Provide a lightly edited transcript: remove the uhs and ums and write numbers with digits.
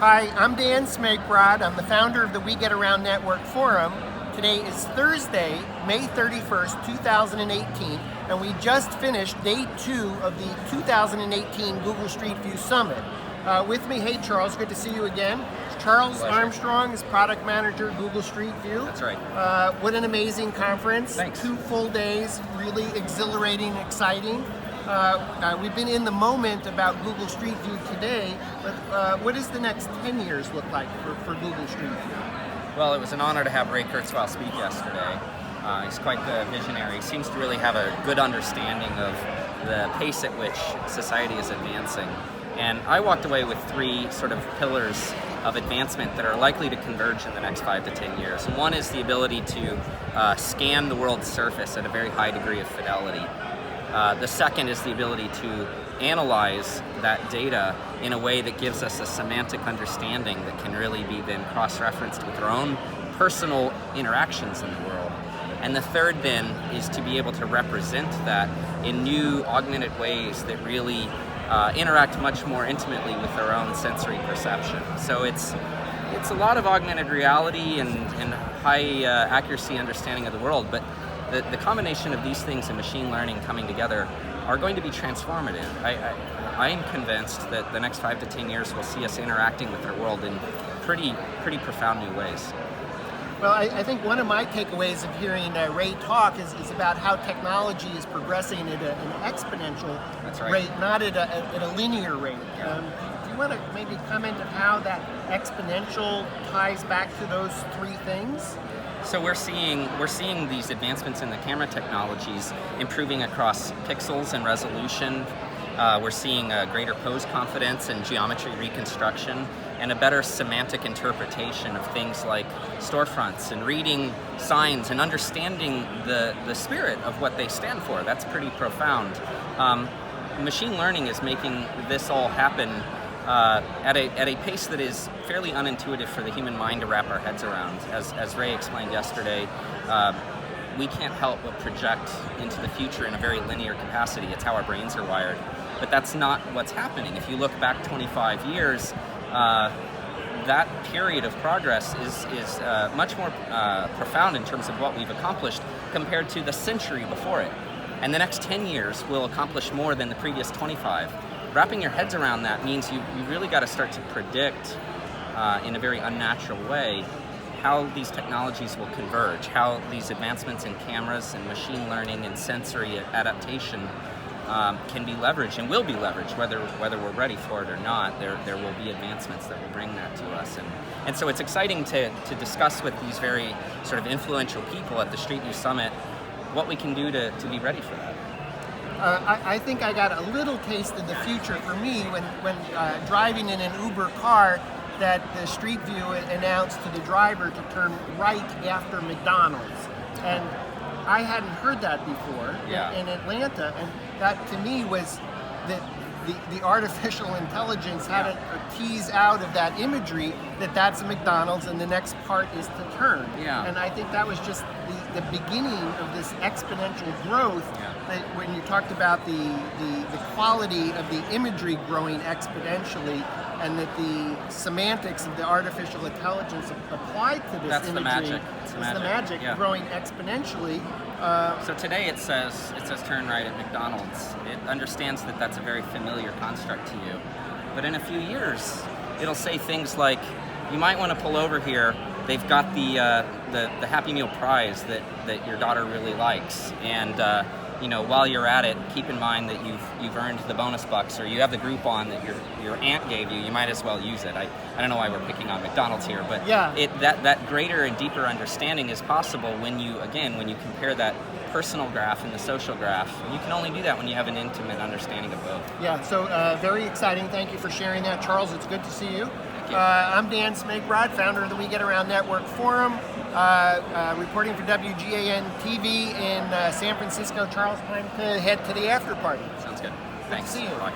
Hi, I'm Dan Smakebrod. I'm the founder of the We Get Around Network Forum. Today is Thursday, May 31st, 2018, and we just finished day 2 of the 2018 Google Street View Summit. With me, hey Charles, good to see you again. Charles Armstrong is product manager at Google Street View. That's right. What an amazing conference. Thanks. 2 full days, really exhilarating, exciting. We've been in the moment about Google Street View today, but what does the next 10 years look like for Google Street View? Well, it was an honor to have Ray Kurzweil speak yesterday. He's quite the visionary. He seems to really have a good understanding of the pace at which society is advancing. And I walked away with 3 sort of pillars of advancement that are likely to converge in the next 5 to 10 years. One is the ability to scan the world's surface at a very high degree of fidelity. The second is the ability to analyze that data in a way that gives us a semantic understanding that can really be then cross-referenced with our own personal interactions in the world. And the third then is to be able to represent that in new augmented ways that really interact much more intimately with our own sensory perception. So it's a lot of augmented reality and high accuracy understanding of the world, but the combination of these things and machine learning coming together are going to be transformative. I am convinced that the next 5 to 10 years will see us interacting with our world in pretty profound new ways. Well, I think one of my takeaways of hearing Ray talk is about how technology is progressing at an exponential rate, not at a linear rate. Yeah. Do you want to maybe comment on how that exponential ties back to those 3 things? So we're seeing these advancements in the camera technologies improving across pixels and resolution. We're seeing greater pose confidence and geometry reconstruction, and a better semantic interpretation of things like storefronts and reading signs and understanding the spirit of what they stand for. That's pretty profound. Machine learning is making this all happen at a pace that is fairly unintuitive for the human mind to wrap our heads around. As Ray explained yesterday, we can't help but project into the future in a very linear capacity. It's how our brains are wired. But that's not what's happening. If you look back 25 years, that period of progress is much more profound in terms of what we've accomplished compared to the century before it. And the next 10 years will accomplish more than the previous 25. Wrapping your heads around that means you really got to start to predict in a very unnatural way how these technologies will converge, how these advancements in cameras and machine learning and sensory adaptation can be leveraged and will be leveraged, whether we're ready for it or not. There will be advancements that will bring that to us. And so it's exciting to discuss with these very sort of influential people at the Street View Summit what we can do to be ready for that. I think I got a little taste of the future for me when driving in an Uber car that the Street View announced to the driver to turn right after McDonald's. And I hadn't heard that before in Atlanta, and that to me was that the artificial intelligence had to tease out of that imagery that that's a McDonald's and the next part is to turn. Yeah. And I think that was just the beginning of this exponential growth that when you talked about the quality of the imagery growing exponentially and that the semantics of the artificial intelligence applied to this That's imagery It's the magic growing exponentially. So today it says turn right at McDonald's. It understands that that's a very familiar construct to you. But in a few years, it'll say things like, you might want to pull over here. They've got the Happy Meal prize that your daughter really likes. And while you're at it, keep in mind that you've earned the bonus bucks, or you have the Groupon that your aunt gave you. You might as well use it. I don't know why we're picking on McDonald's here, but that greater and deeper understanding is possible when you compare that personal graph and the social graph. And you can only do that when you have an intimate understanding of both. Yeah, so very exciting. Thank you for sharing that, Charles. It's good to see you. I'm Dan Smakebrod, founder of the We Get Around Network Forum, reporting for WGAN-TV in San Francisco. Charles, time to head to the after party. Sounds good. Thanks. Good to see you. Bye.